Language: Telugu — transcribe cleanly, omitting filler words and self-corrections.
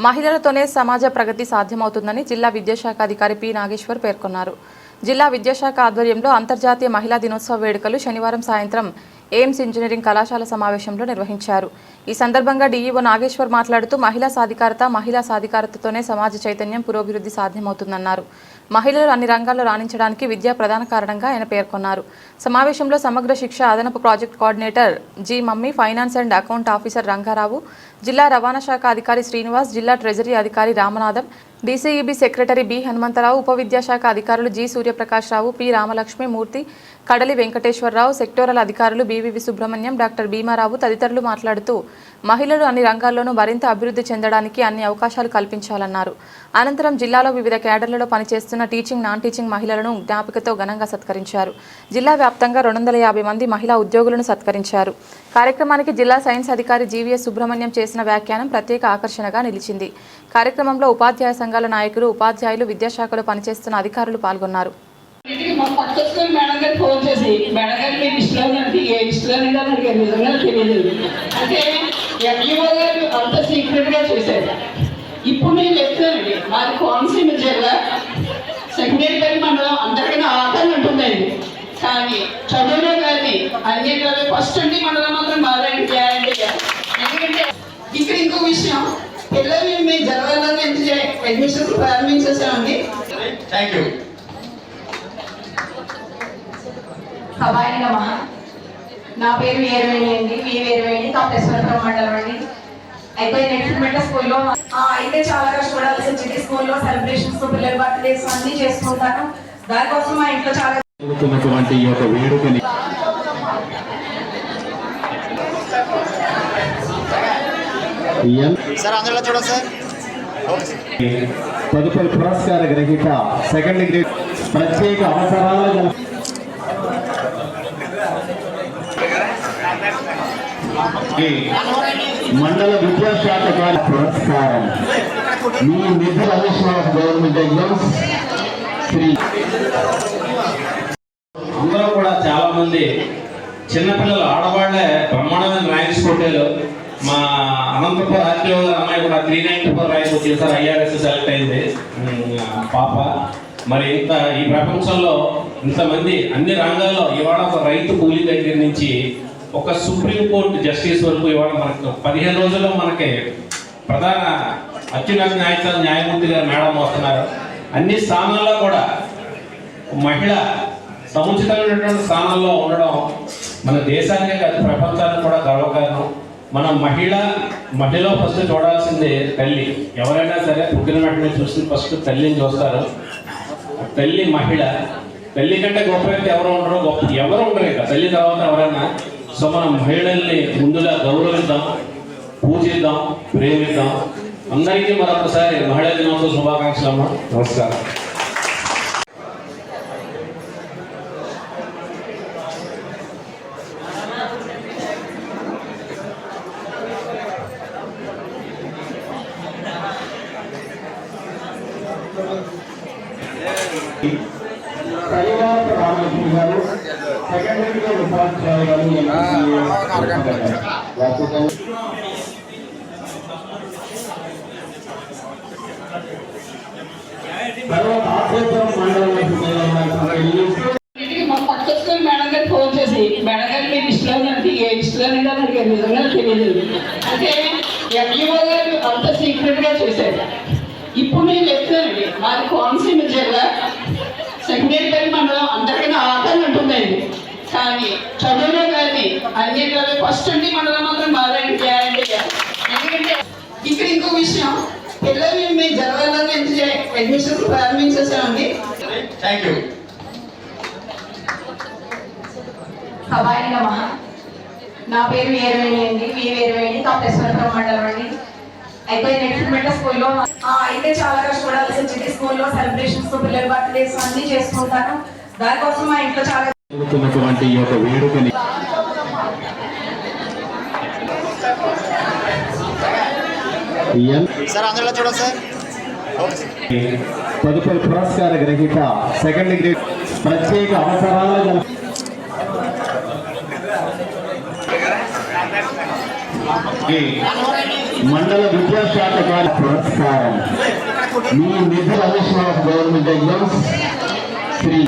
మహిళలతోనే సమాజ ప్రగతి సాధ్యమవుతుందని జిల్లా విద్యాశాఖ అధికారి పి నాగేశ్వర్ పేర్కొన్నారు. జిల్లా విద్యాశాఖ ఆధ్వర్యంలో అంతర్జాతీయ మహిళా దినోత్సవ వేడుకలు శనివారం సాయంత్రం ఎయిమ్స్ ఇంజనీరింగ్ కళాశాల సమావేశంలో నిర్వహించారు. ఈ సందర్భంగా డీఈఓ నాగేశ్వర్ మాట్లాడుతూ మహిళా సాధికారతతోనే సమాజ చైతన్యం పురోభివృద్ధి సాధ్యమవుతుందన్నారు. మహిళలు అన్ని రంగాల్లో రాణించడానికి విద్య ప్రధాన కారణంగా ఆయన పేర్కొన్నారు. సమావేశంలో సమగ్ర శిక్ష అదనపు ప్రాజెక్ట్ కోఆర్డినేటర్ జి మమ్మీ, finance and account officer Rangarao, జిల్లా రవాణా శాఖ అధికారి శ్రీనివాస్, జిల్లా ట్రెజరీ అధికారి Ramanatham, DCEB secretary B Hanumantharao, ఉప విద్యాశాఖ అధికారులు G Suryaprakash Rao, P Ramalakshmi Murthy, Kadali Venkateswararao, sectoral అధికారులు బివివి సుబ్రహ్మణ్యం, డాక్టర్ భీమారావు తదితరులు మాట్లాడుతూ మహిళలు అన్ని రంగాల్లోనూ మరింత అభివృద్ధి చెందడానికి అన్ని అవకాశాలు కల్పించాలన్నారు. అనంతరం జిల్లాలో వివిధ క్యాడర్లలో పనిచేస్తున్న టీచింగ్, నాన్ టీచింగ్ మహిళలను జ్ఞాపికతో ఘనంగా సత్కరించారు. జిల్లా వ్యాప్తంగా 250 మంది మహిళా ఉద్యోగులను సత్కరించారు. కార్యక్రమానికి జిల్లా సైన్స్ అధికారి జీవీఎస్ సుబ్రహ్మణ్యం చేసిన వ్యాఖ్యానం ప్రత్యేక ఆకర్షణగా నిలిచింది. కార్యక్రమంలో ఉపాధ్యాయ సంఘాల నాయకులు, ఉపాధ్యాయులు, విద్యాశాఖలో పనిచేస్తున్న అధికారులు పాల్గొన్నారు. ఇప్పుడు నేను చెప్తానండి, మాది కోనసీమ జిల్లా సెకండరీ మండలం అందరికన్నా ఆకలి ఉంటుందండి. కానీ చదువులో కానీ అన్నింటిలో ఫస్ట్ అండి మండలం మాత్రం బాగానే చేయాలండి. ఎందుకంటే ఇక్కడ ఇంకో విషయం, పిల్లలు మేము జనవరిలోనే అడ్మిషన్స్ ప్రారంభించేసామండి. Thank you. సభాయినమా, నా పేరు వీరవేణి అండి. వీరవేణి తాపేశ్వరపురం మండలం అండి. అయితే నెక్స్ట్ స్కూల్లో అయితే చాలా కష్టపడాల్సి వచ్చింది. స్కూల్లో సెలబ్రేషన్స్, పిల్లల బర్త్డేస్ అన్ని చేసుకుంటాను. దానికోసం మా ఇంట్లో చాలా వేడుకని తదుపరి పురస్కార గ్రహీత సెకండ్ గ్రేడ్ ప్రత్యేక అవసరాల మండల విద్యాశాఖ వారి పురస్కారం మీ నిధుల గవర్నమెంట్ ఎగ్జామ్స్ శ్రీ. అందరూ కూడా చాలా మంది చిన్నపిల్లలు, ఆడవాళ్లే బ్రహ్మాండమైన ర్యాంక్స్ కొట్టారు. మా అనంతపురం ఆర్టీఓ అమ్మాయి కూడా 394 ర్యాంక్ వచ్చింది సార్. IRS సెలెక్ట్ అయింది పాప. మరి ఈ ప్రపంచంలో ఇంతమంది అన్ని రంగాల్లో ఇవాళ ఒక రైతు కూలీ దగ్గర నుంచి ఒక సుప్రీంకోర్టు జస్టిస్ వరకు ఇవాళ మనకు 15 రోజుల్లో మనకి ప్రధాన అత్యున్నత న్యాయమూర్తి గారు మేడం వస్తున్నారు. అన్ని స్థానాల్లో కూడా మహిళ సముచితమైనటువంటి స్థానాల్లో ఉండడం మన దేశానికే కాదు ప్రపంచానికి కూడా గర్వకారణం. మన మహిళలో ఫస్ట్ చూడాల్సిందే తల్లి. ఎవరైనా సరే పుట్టిన వెంటనే చూసి ఫస్ట్ తల్లిని చూస్తారు. తల్లి మహిళ. తల్లి కంటే గొప్ప వ్యక్తి ఎవరు ఉండరు ఇక తల్లి తర్వాత ఎవరైనా. సో మనం మహిళల్ని ముందుగా గౌరవిద్దాం, పూజిద్దాం, ప్రేమిద్దాం. అందరికీ మరొకసారి మహిళా దినోత్సవ శుభాకాంక్షలు అమ్మా. నమస్కారం. రామలక్ష్మి గారు సెకండరీ ఉపాధ్యాయులు మా పక్క స్కూల్ మేడం గారు ఫోన్ చేసి, మేడం గారు మీ లిస్టులో ఉన్నది ఏ లిస్టులో అని అడిగారు. నిజంగా తెలియదు. అంటే ఎంఈఓ గారు అంత సీక్రెట్ గా చేశారు. ఇప్పుడు నేను చెప్తానండి, మాది కోనసీమ జిల్లా సెకండరీ మండలం అందరికన్నా ఆకలి ఉంటుందండి. కానీ చదువులో కానీ అన్నింటిలో ఫస్ట్ అండి మండలం మాత్రం బాగానే చేయాలండి. ఎందుకంటే ఇక్కడ ఇంకో విషయం, పిల్లలు మేము జనవరిలోనే అడ్మిషన్స్ ప్రారంభించేసామండి. Thank you. సభాయినమా, నా పేరు వీరవేణి అండి. వీరవేణి తాపేశ్వరపురం మండలం అండి. అయితే నెక్స్ట్ స్కూల్లో అయితే చాలా కష్టపడాల్సి వచ్చింది. స్కూల్లో సెలబ్రేషన్స్, పిల్లల బర్త్డేస్ అన్ని చేసుకుంటాను. దానికోసం మా ఇంట్లో చాలా వేడుకని తదుపరి పురస్కార గ్రహీత సెకండ్ గ్రేడ్ ప్రత్యేక అవసరాల మండల విద్యాశాఖ గారి పురస్కారం మీ నిధి commissioner of government exams Shri